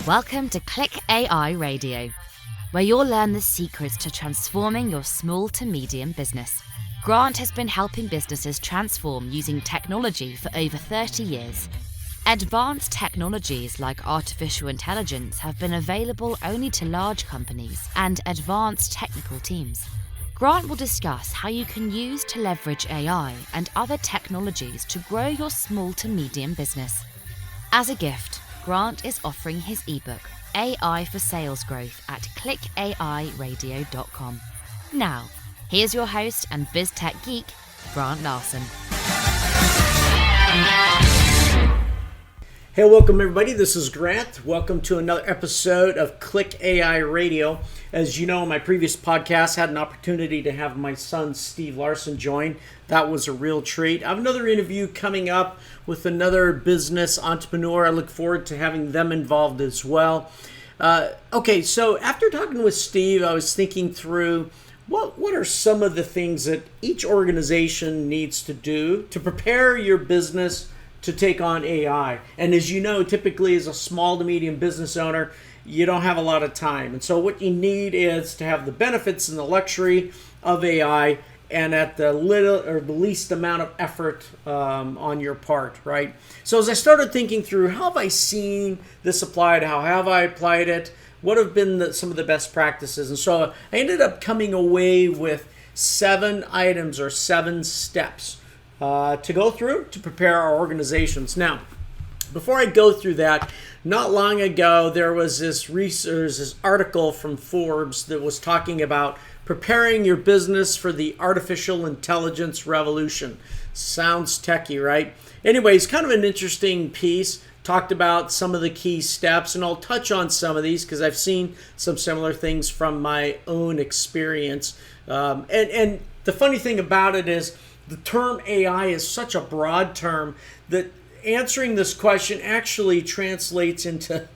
Welcome to ClickAI Radio, where you'll learn the secrets to transforming your small to medium business. Grant has been helping businesses transform using technology for over 30 years. Advanced technologies like artificial intelligence have been available only to large companies and advanced technical teams. Grant will discuss how you can use to leverage AI and other technologies to grow your small to medium business. As a gift, Grant is offering his ebook, AI for Sales Growth, at clickairadio.com. Now, here's your host and biz tech geek, Grant Larsen. Hey, welcome everybody. This is Grant. Welcome to another episode of ClickAI Radio. As you know, my previous podcast had an opportunity to have my son Steve Larsen join. That was a real treat. I have another interview coming up with another business entrepreneur. I look forward to having them involved as well. Okay, so after talking with Steve, I was thinking through what are some of the things that each organization needs to do to prepare your business to take on AI. And as you know, typically as a small to medium business owner, you don't have a lot of time. And so what you need is to have the benefits and the luxury of AI and at the little or the least amount of effort on your part, right? So as I started thinking through, how have I seen this applied? How have I applied it? What have been some of the best practices? And so I ended up coming away with 7 items or 7 steps to go through to prepare our organizations. Now, before I go through that, not long ago there was this article from Forbes that was talking about preparing your business for the artificial intelligence revolution. Sounds techie, right? Anyways, kind of an interesting piece. Talked about some of the key steps, and I'll touch on some of these because I've seen some similar things from my own experience. And the funny thing about it is, the term AI is such a broad term that answering this question actually translates into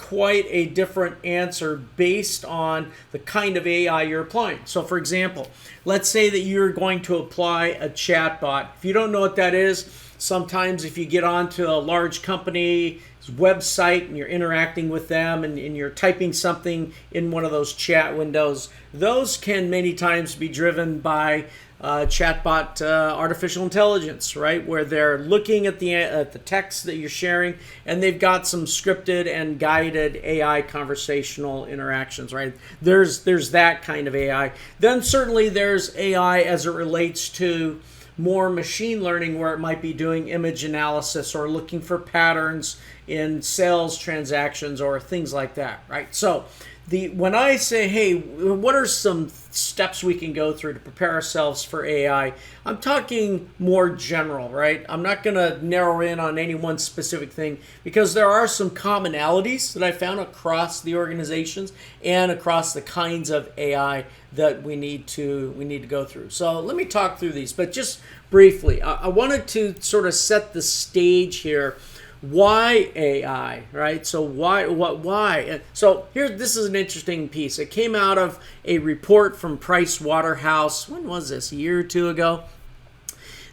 quite a different answer based on the kind of AI you're applying. So for example, let's say that you're going to apply a chatbot. If you don't know what that is, sometimes if you get onto a large company's website and you're interacting with them and you're typing something in one of those chat windows, those can many times be driven by chatbot artificial intelligence, right? Where they're looking at the text that you're sharing, and they've got some scripted and guided AI conversational interactions, right? There's that kind of AI. Then certainly there's AI as it relates to more machine learning, where it might be doing image analysis or looking for patterns in sales transactions or things like that, right? So when I say, hey, what are some steps we can go through to prepare ourselves for AI, I'm talking more general, right? I'm not going to narrow in on any one specific thing because there are some commonalities that I found across the organizations and across the kinds of AI that we need to go through. So let me talk through these, but just briefly, I wanted to sort of set the stage here. Why AI, right? So why? So this is an interesting piece. It came out of a report from Price Waterhouse. When was this? A year or two ago.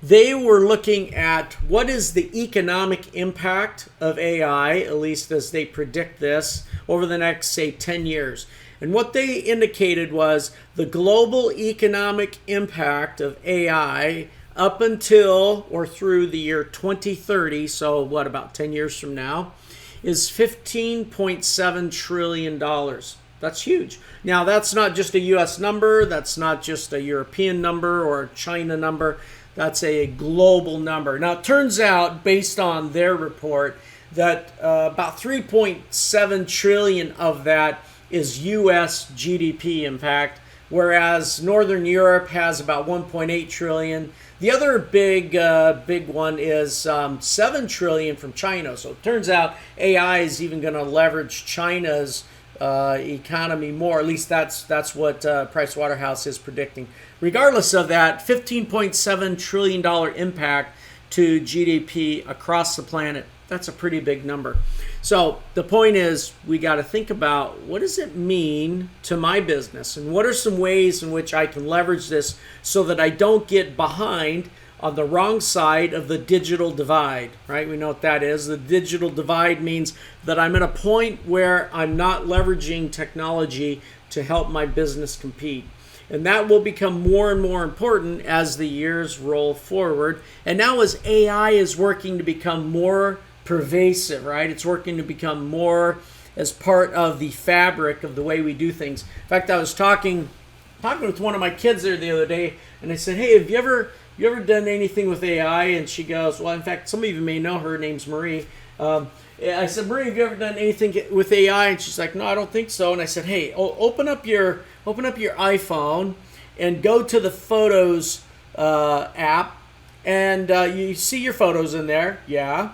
They were looking at what is the economic impact of AI, at least as they predict this, over the next, say, 10 years. And what they indicated was the global economic impact of AI up until or through the year 2030, so what, about 10 years from now, is $15.7 trillion. That's huge. Now, that's not just a U.S. number. That's not just a European number or a China number. That's a global number. Now, it turns out, based on their report, that about 3.7 trillion of that is U.S. GDP impact, whereas Northern Europe has about 1.8 trillion. The other big one is 7 trillion from China. So it turns out AI is even going to leverage China's economy more. At least that's what Price Waterhouse is predicting. Regardless of that, $15.7 trillion impact to GDP across the planet. That's a pretty big number. So the point is, we got to think about, what does it mean to my business, and what are some ways in which I can leverage this so that I don't get behind on the wrong side of the digital divide, right? We know what that is. The digital divide means that I'm at a point where I'm not leveraging technology to help my business compete. And that will become more and more important as the years roll forward. And now as AI is working to become more pervasive, right? It's working to become more as part of the fabric of the way we do things. In fact, I was talking with one of my kids there the other day, and I said, "Hey, have you ever done anything with AI?" And she goes, "Well, in fact, some of you may know her. Her name's Marie." I said, "Marie, have you ever done anything with AI?" And she's like, "No, I don't think so." And I said, "Hey, open up your iPhone and go to the Photos app, and you see your photos in there. Yeah.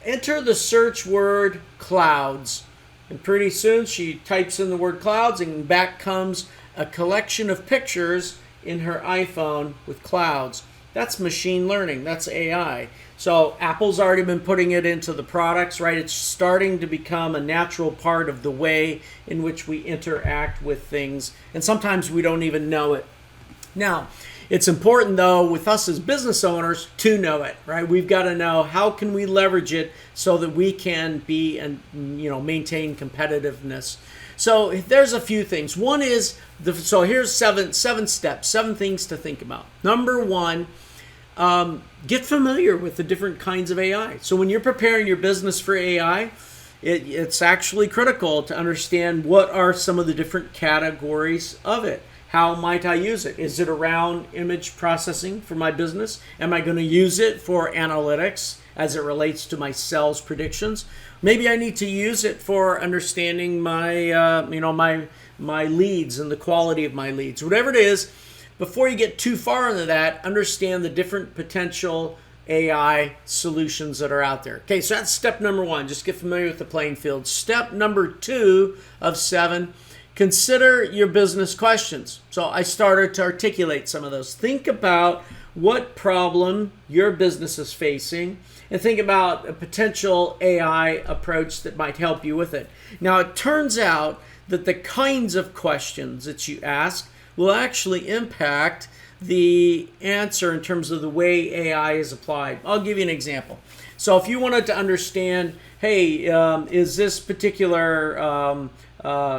Enter the search word clouds." And pretty soon she types in the word clouds, and back comes a collection of pictures in her iPhone with clouds. That's machine learning. That's AI. So Apple's already been putting it into the products, right? It's starting to become a natural part of the way in which we interact with things. And sometimes we don't even know it. Now, it's important, though, with us as business owners to know it, right? We've got to know how can we leverage it so that we can be and maintain competitiveness. So there's a few things. One is so here's seven steps, 7 things to think about. Number 1, get familiar with the different kinds of AI. So when you're preparing your business for AI, it's actually critical to understand what are some of the different categories of it. How might I use it? Is it around image processing for my business? Am I going to use it for analytics as it relates to my sales predictions? Maybe I need to use it for understanding my, my leads and the quality of my leads. Whatever it is, before you get too far into that, understand the different potential AI solutions that are out there. Okay, so that's step number 1. Just get familiar with the playing field. Step number 2 of 7. Consider your business questions. So I started to articulate some of those. Think about what problem your business is facing and think about a potential AI approach that might help you with it. Now, it turns out that the kinds of questions that you ask will actually impact the answer in terms of the way AI is applied. I'll give you an example. So if you wanted to understand, hey, is this particular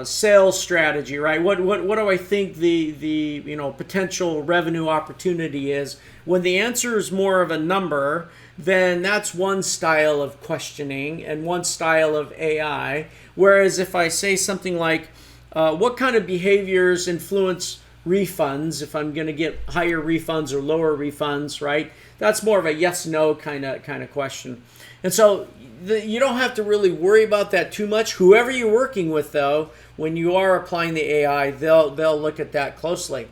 sales strategy, right? What do I think the potential revenue opportunity is? When the answer is more of a number, then that's one style of questioning and one style of AI. Whereas if I say something like, what kind of behaviors influence refunds, if I'm going to get higher refunds or lower refunds, right? That's more of a yes/no kind of question. And so you don't have to really worry about that too much. Whoever you're working with, though, when you are applying the AI, they'll look at that closely.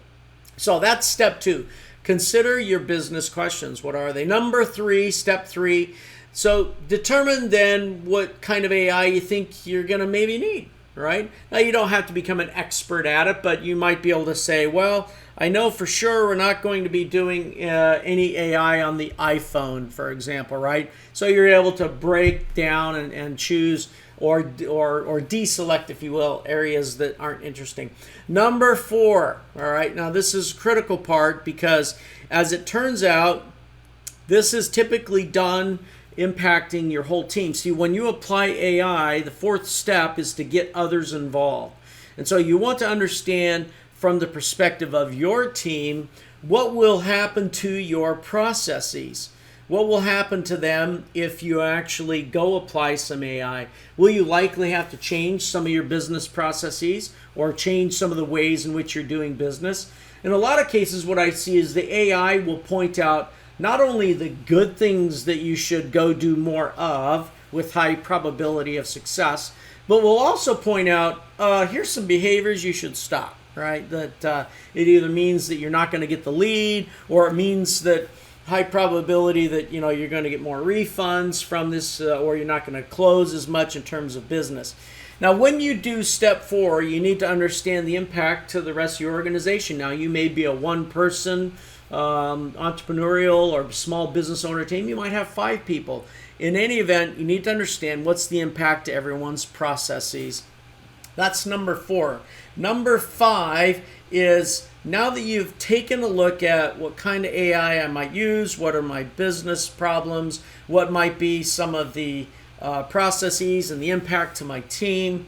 So that's step 2. Consider your business questions. What are they? Number 3, step 3. So determine then what kind of AI you think you're going to maybe need, right? Now, you don't have to become an expert at it, but you might be able to say, well, I know for sure we're not going to be doing any AI on the iPhone, for example, right? So you're able to break down and choose or deselect, if you will, areas that aren't interesting. Number 4, all right? Now, this is a critical part because, as it turns out, this is typically done impacting your whole team. See, when you apply AI, the 4th step is to get others involved. And so you want to understand from the perspective of your team, what will happen to your processes? What will happen to them if you actually go apply some AI? Will you likely have to change some of your business processes or change some of the ways in which you're doing business? In a lot of cases, what I see is the AI will point out not only the good things that you should go do more of with high probability of success, but will also point out, here's some behaviors you should stop, right? That it either means that you're not going to get the lead, or it means that high probability that you're going to get more refunds from this, or you're not going to close as much in terms of business. Now, when you do step 4, you need to understand the impact to the rest of your organization. Now, you may be a one-person entrepreneurial or small business owner team. You might have 5 people. In any event, you need to understand what's the impact to everyone's processes. That's number 4. Number 5 is now that you've taken a look at what kind of AI I might use, what are my business problems, what might be some of the processes and the impact to my team,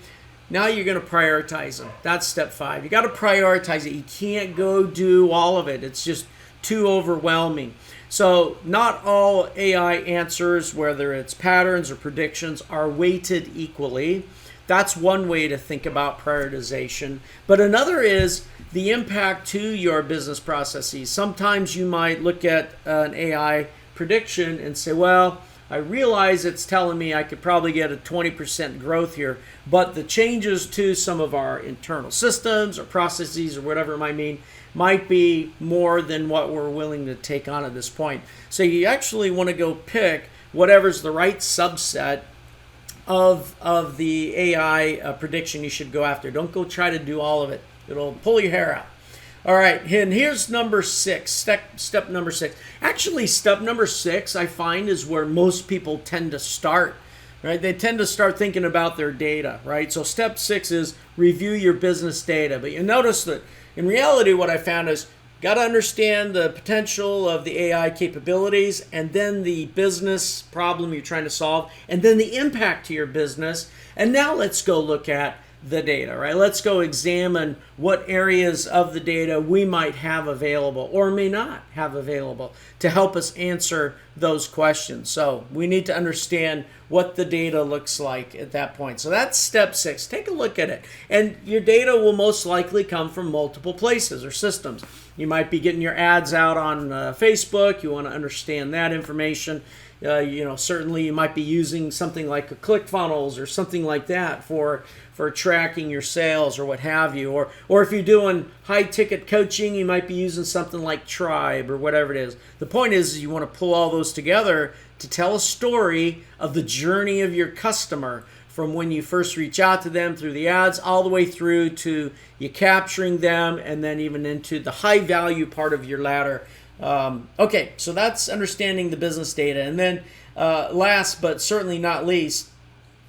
now you're going to prioritize them. That's step 5. You got to prioritize it. You can't go do all of it. It's just too overwhelming. So not all AI answers, whether it's patterns or predictions, are weighted equally. That's one way to think about prioritization. But another is the impact to your business processes. Sometimes you might look at an AI prediction and say, well, I realize it's telling me I could probably get a 20% growth here, but the changes to some of our internal systems or processes or whatever it might mean might be more than what we're willing to take on at this point. So you actually want to go pick whatever's the right subset of the AI prediction you should go after. Don't go try to do all of it. It'll pull your hair out. All right, and here's number 6, step number 6. Actually, step number 6, I find, is where most people tend to start, right? They tend to start thinking about their data, right? So step 6 is review your business data. But you notice that in reality, what I found is got to understand the potential of the AI capabilities, and then the business problem you're trying to solve, and then the impact to your business. And now let's go look at the data, right? Let's go examine what areas of the data we might have available or may not have available to help us answer those questions. So we need to understand what the data looks like at that point. So that's step 6. Take a look at it. And your data will most likely come from multiple places or systems. You might be getting your ads out on Facebook. You want to understand that information. Certainly you might be using something like a ClickFunnels or something like that for tracking your sales or what have you. Or if you're doing high ticket coaching, you might be using something like Tribe or whatever it is. The point is you want to pull all those together to tell a story of the journey of your customer from when you first reach out to them through the ads all the way through to you capturing them and then even into the high value part of your ladder. Okay, so that's understanding the business data. And then last but certainly not least,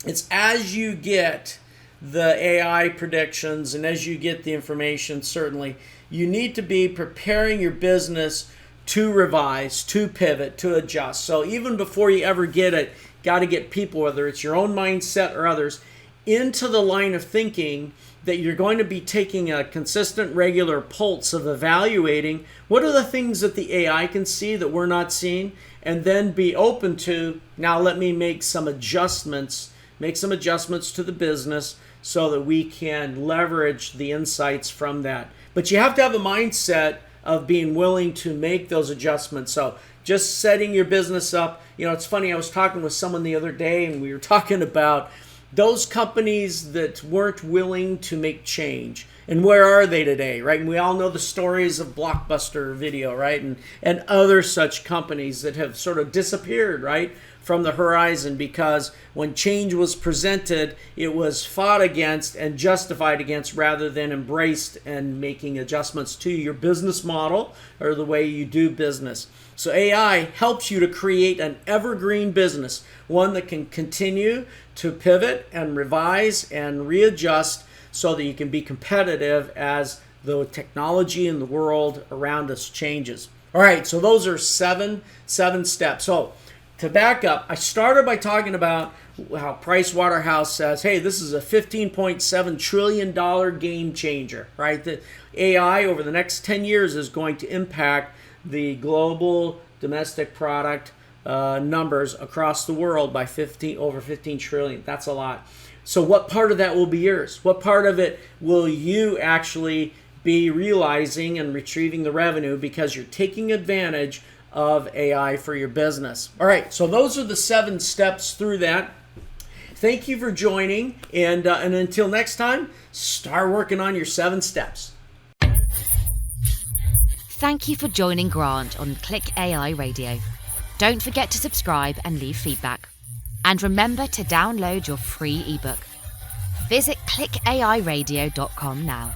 it's as you get the AI predictions and as you get the information, certainly you need to be preparing your business to revise, to pivot, to adjust. So even before you ever get it, got to get people, whether it's your own mindset or others, into the line of thinking that you're going to be taking a consistent, regular pulse of evaluating what are the things that the AI can see that we're not seeing, and then be open to, now let me make some adjustments to the business so that we can leverage the insights from that. But you have to have a mindset of being willing to make those adjustments. So just setting your business up. It's funny, I was talking with someone the other day and we were talking about those companies that weren't willing to make change. And where are they today, right? And we all know the stories of Blockbuster Video, right? And other such companies that have sort of disappeared, right, from the horizon because when change was presented, it was fought against and justified against rather than embraced and making adjustments to your business model or the way you do business. So AI helps you to create an evergreen business, one that can continue to pivot and revise and readjust so that you can be competitive as the technology in the world around us changes. All right, so those are seven steps. So to back up, I started by talking about how Pricewaterhouse says, hey, this is a $15.7 trillion game changer, right? The AI over the next 10 years is going to impact the global domestic product numbers across the world by over 15 trillion. That's a lot. So what part of that will be yours? What part of it will you actually be realizing and retrieving the revenue because you're taking advantage of AI for your business? All right, so those are the 7 steps through that. Thank you for joining, and until next time, start working on your 7 steps. Thank you for joining Grant on ClickAI Radio. Don't forget to subscribe and leave feedback. And remember to download your free ebook. Visit clickairadio.com now.